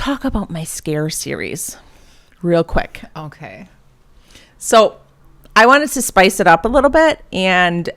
talk about my scare series real quick. Okay. So I wanted to spice it up a little bit and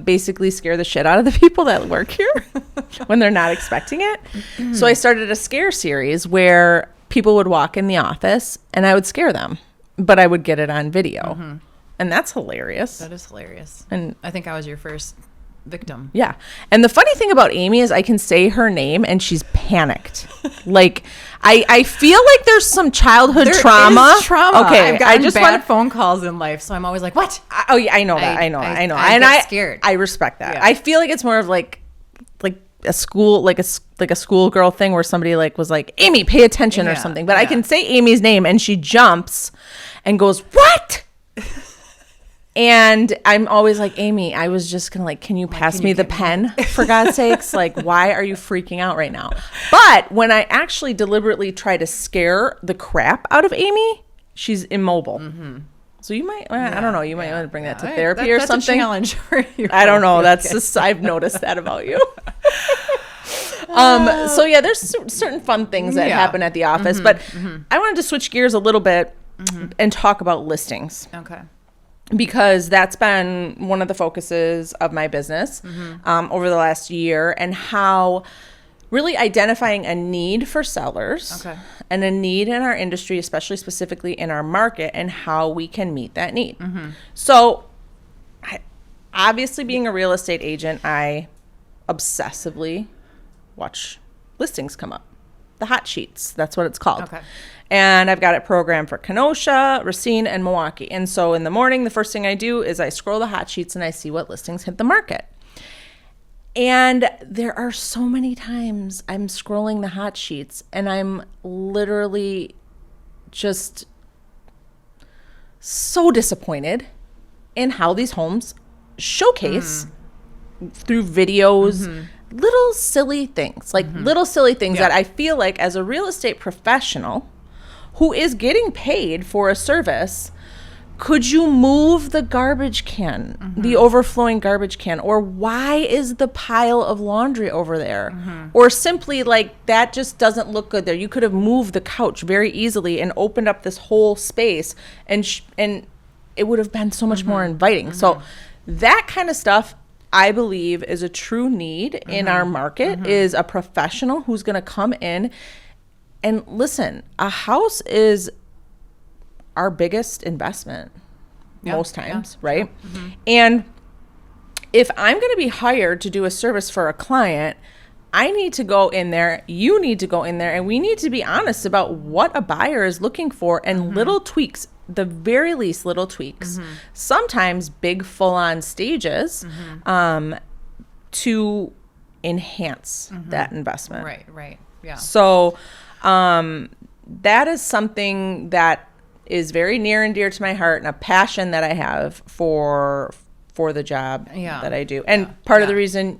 basically scare the shit out of the people that work here when they're not expecting it. So I started a scare series where people would walk in the office and I would scare them, but I would get it on video. And that's hilarious. That is hilarious. And I think I was your first victim. Yeah. And the funny thing about Amy is I can say her name and she's panicked. Like, I feel like there's some childhood trauma. Is trauma. Okay. I've gotten bad phone calls in life, so I'm always like, what? I know that. I know. I and get scared. I respect that. Yeah. I feel like it's more of like a school, like a schoolgirl thing where somebody like was like, Amy, pay attention or something. But I can say Amy's name and she jumps and goes, what? And I'm always like, Amy, I was just going to like, can you pass me the pen for God's sakes? Like, why are you freaking out right now? But when I actually deliberately try to scare the crap out of Amy, she's immobile. So you might, I don't know, you might want to bring that to therapy or something. That's a challenge for you. I don't know. That's just, I've noticed that about you. So yeah, there's certain fun things that happen at the office, but I wanted to switch gears a little bit and talk about listings. Okay. Because that's been one of the focuses of my business over the last year, and how really identifying a need for sellers and a need in our industry, especially specifically in our market, and how we can meet that need. So obviously being a real estate agent, I obsessively watch listings come up. The hot sheets, that's what it's called. Okay. And I've got it programmed for Kenosha, Racine, and Milwaukee. And so in the morning, the first thing I do is I scroll the hot sheets and I see what listings hit the market. And there are so many times I'm scrolling the hot sheets and I'm literally just so disappointed in how these homes showcase through videos, little silly things, that I feel like as a real estate professional who is getting paid for a service, could you move the garbage can, the overflowing garbage can? Or why is the pile of laundry over there? Or simply like, that just doesn't look good there. You could have moved the couch very easily and opened up this whole space and it would have been so much more inviting. So that kind of stuff, I believe, is a true need in our market, is a professional who's going to come in and listen. A house is our biggest investment most times, right? And if I'm going to be hired to do a service for a client, I need to go in there, you need to go in there, and we need to be honest about what a buyer is looking for, and little tweaks, the very least little tweaks, sometimes big full-on stages to enhance that investment. Right. Yeah. So that is something that is very near and dear to my heart, and a passion that I have for the job that I do. And part of the reason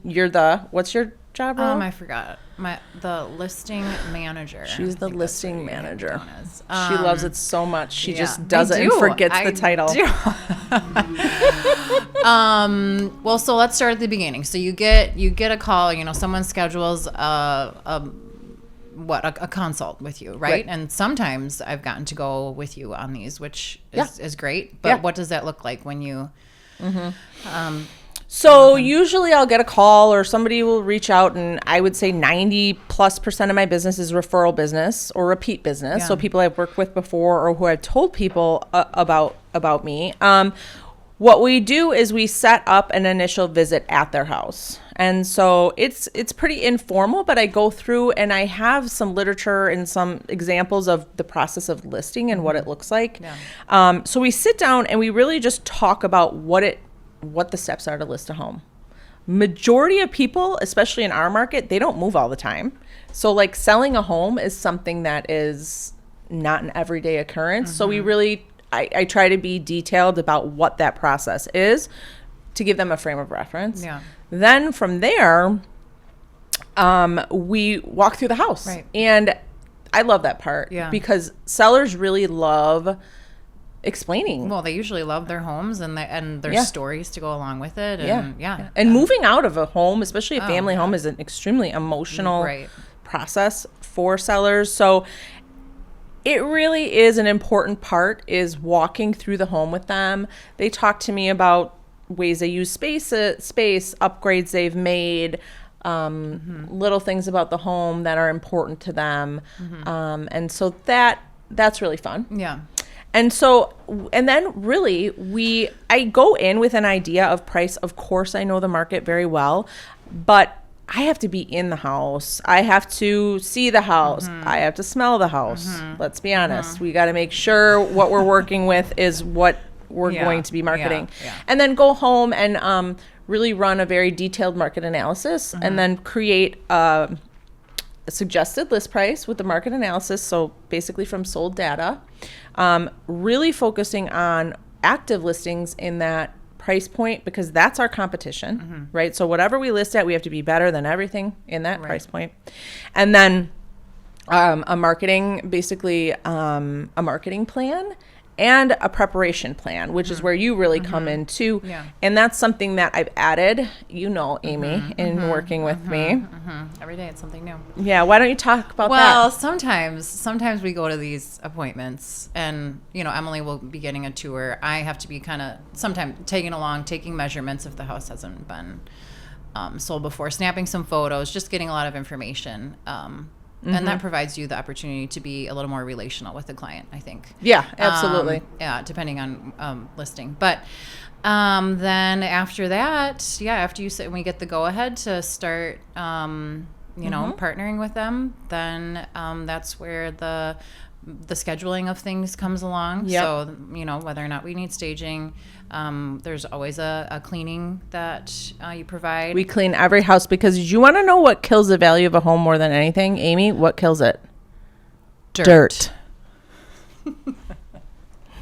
what's your job role? I forgot. The listing manager. She's the listing manager. She loves it so much. She just does it and forgets the title. Well, so let's start at the beginning. So you get a call, someone schedules a consult with you, right? And sometimes I've gotten to go with you on these, which is great. But what does that look like when you So usually I'll get a call or somebody will reach out, and I would say 90+% of my business is referral business or repeat business. So people I've worked with before or who I've told people about me. What we do is we set up an initial visit at their house. And so it's pretty informal, but I go through and I have some literature and some examples of the process of listing and what it looks like. So we sit down and we really just talk about what the steps are to list a home. Majority of people, especially in our market, they don't move all the time. So like selling a home is something that is not an everyday occurrence. So we really, I try to be detailed about what that process is to give them a frame of reference. Then from there, we walk through the house. And I love that part because sellers really love explaining. Well, they usually love their homes and their stories to go along with it. And and moving out of a home, especially a family home, is an extremely emotional process for sellers. So It really is an important part, is walking through the home with them. They talk to me about ways they use space, upgrades they've made, little things about the home that are important to them. And so that's really fun. Yeah. And so, and then really I go in with an idea of price. Of course, I know the market very well, but I have to be in the house. I have to see the house. I have to smell the house. Let's be honest. We got to make sure what we're working with is what we're going to be marketing. And then go home and really run a very detailed market analysis and then create a suggested list price with the market analysis. So basically from sold data, really focusing on active listings in that price point, because that's our competition, right? So whatever we list at, we have to be better than everything in that price point. And then a marketing plan and a preparation plan, which is where you really come in too. And that's something that I've added, Amy, in working with me. Every day it's something new. Yeah. Why don't you talk about that? Well, sometimes we go to these appointments and, Emily will be getting a tour. I have to be kind of sometimes taking measurements if the house hasn't been sold before, snapping some photos, just getting a lot of information. And that provides you the opportunity to be a little more relational with the client, I think. Yeah, absolutely. Depending on listing. But then after that, after we get the go-ahead to start, partnering with them, then that's where the scheduling of things comes along. So, whether or not we need staging, there's always a cleaning that you provide. We clean every house, because you want to know what kills the value of a home more than anything, Amy? What kills it? Dirt.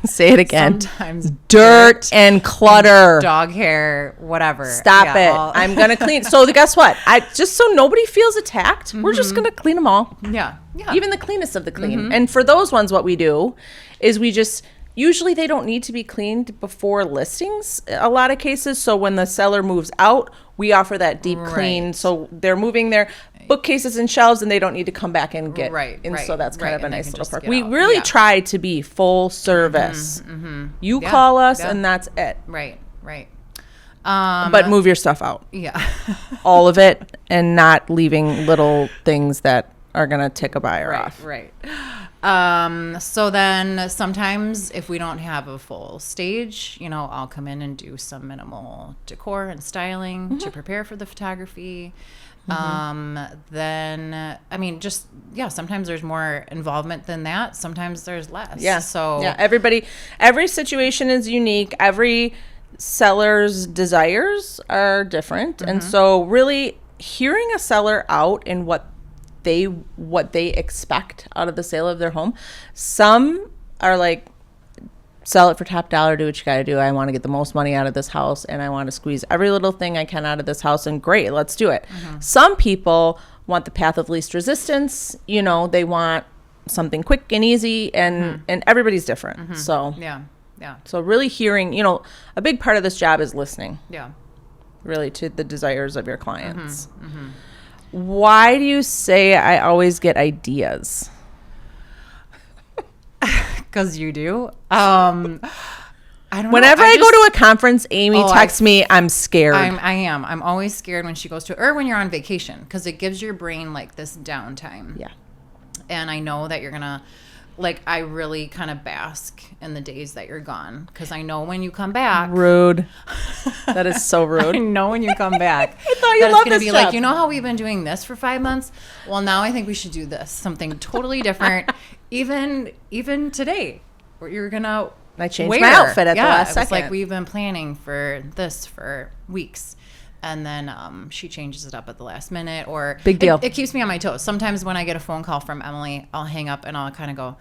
Say it again. Sometimes dirt and clutter. Dog hair, whatever. Stop it. I'm going to clean. So guess what? Just so nobody feels attacked, we're just going to clean them all. Yeah. Even the cleanest of the clean. And for those ones, what we do is usually they don't need to be cleaned before listings, a lot of cases. So when the seller moves out, we offer that deep clean. So they're moving their bookcases and shelves, and they don't need to come back and get so that's kind of a nice little perk. We really try to be full service. You call us and that's it. Right. But move your stuff out. Yeah. All of it, and not leaving little things that are going to tick a buyer off. Right. So then sometimes if we don't have a full stage, I'll come in and do some minimal decor and styling to prepare for the photography. Then, sometimes there's more involvement than that. Sometimes there's less. Yeah. So every situation is unique. Every seller's desires are different. And so really hearing a seller out in what they expect out of the sale of their home. Some are like, sell it for top dollar, do what you got to do. I want to get the most money out of this house, and I want to squeeze every little thing I can out of this house, and great, let's do it. Some people want the path of least resistance. They want something quick and easy, and everybody's different. So yeah. So really hearing, a big part of this job is listening. Yeah. Really to the desires of your clients. Why do you say I always get ideas? Because you do. I don't know. Whenever I go to a conference, Amy texts me, I'm scared. I am. I'm always scared when she goes to, or when you're on vacation, because it gives your brain like this downtime. Yeah. And I know that you're going to, I really kind of bask in the days that you're gone, because I know when you come back. Rude. That is so rude. I know when you come back. I thought you loved this job. Like, how we've been doing this for 5 months? Well, now I think we should do this. Something totally different. Even today, where you're going to I changed my outfit at the last second. It's like we've been planning for this for weeks. And then she changes it up at the last minute, or big deal. It keeps me on my toes. Sometimes when I get a phone call from Emily, I'll hang up and I'll kind of go,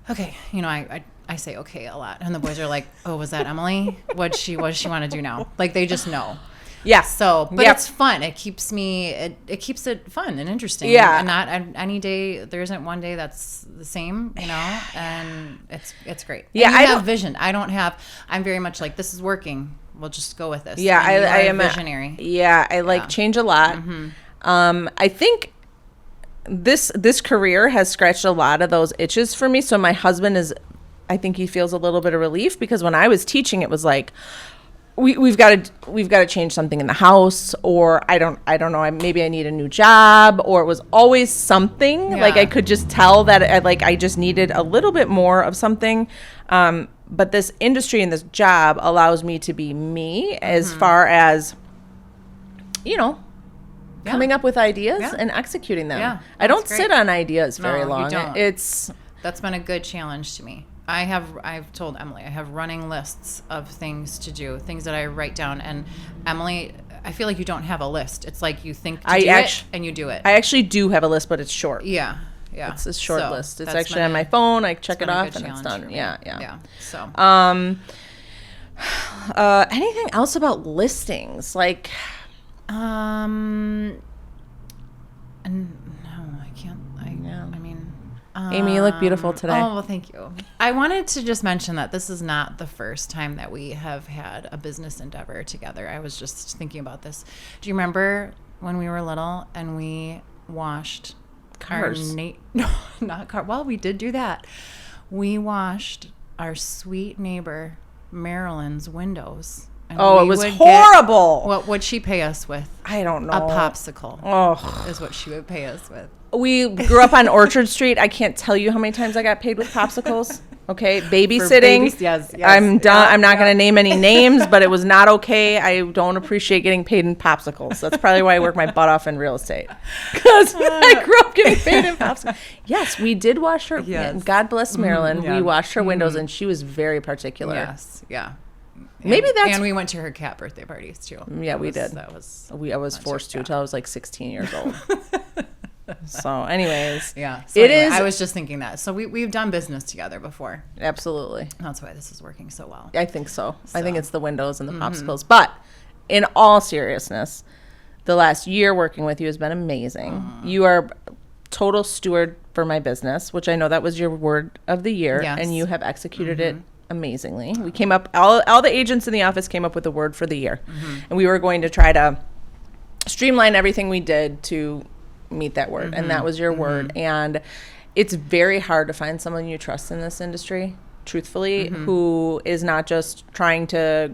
okay, I say okay a lot, and the boys are like, oh, was that Emily? What does she want to do now? Like, they just know. Yeah. So, but it's fun. It keeps it keeps it fun and interesting. Yeah. And not any day. There isn't one day that's the same, and it's great. Yeah. And I have vision. I'm very much like, this is working. We'll just go with this. Yeah, I am a visionary. I like change a lot. I think this career has scratched a lot of those itches for me. So my husband I think he feels a little bit of relief, because when I was teaching, it was like, we've got to change something in the house, or I don't know, maybe I need a new job, or it was always something. Like I could just tell that I just needed a little bit more of something. But this industry and this job allows me to be me, as far as, coming up with ideas and executing them. Yeah, I don't sit on ideas very long. You don't. That's been a good challenge to me. I've told Emily, I have running lists of things to do, things that I write down. And Emily, I feel like you don't have a list. It's like you think to do it and you do it. I actually do have a list, but it's short. Yeah. It's a short list. It's actually on my phone. I check it off and it's done. Yeah. So, anything else about listings? Like, no, I can't. Amy, you look beautiful today. Oh, well, thank you. I wanted to just mention that this is not the first time that we have had a business endeavor together. I was just thinking about this. Do you remember when we were little and we washed cars? No, not car. Well, we did do that. We washed our sweet neighbor Marilyn's windows. And it was horrible. What would she pay us with? I don't know. A popsicle. Oh, is what she would pay us with. We grew up on Orchard Street. I can't tell you how many times I got paid with popsicles. Okay, babysitting. Yes. I'm done. I'm not going to name any names, but it was not okay. I don't appreciate getting paid in popsicles. That's probably why I work my butt off in real estate, because I grew up getting paid in popsicles. Yes, we did wash her. Yes. God bless Marilyn. We washed her windows, and she was very particular. Yes. Yeah. Maybe that's. And we went to her cat birthday parties too. Yeah, we did. I was forced to until I was like 16 years old. So, anyways, yeah. So anyway, I was just thinking that. So we've done business together before. Absolutely. That's why this is working so well. I think so. I think it's the windows and the popsicles. But in all seriousness, the last year working with you has been amazing. You are total steward for my business, which I know that was your word of the year, and you have executed it amazingly. We came up, all the agents in the office came up with a word for the year, and we were going to try to streamline everything we did to meet that word, and that was your word. And it's very hard to find someone you trust in this industry, truthfully, who is not just trying to,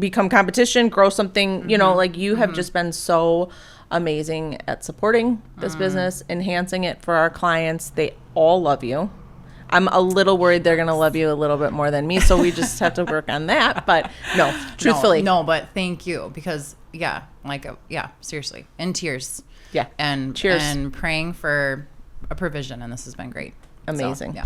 become competition, grow something, like you have just been so amazing at supporting this business, enhancing it for our clients. They all love you. I'm a little worried they're going to love you a little bit more than me, so we just have to work on that. But no, truthfully. No, but thank you, because, seriously, in tears. Yeah. And cheers. And praying for a provision, and this has been great. Amazing. So,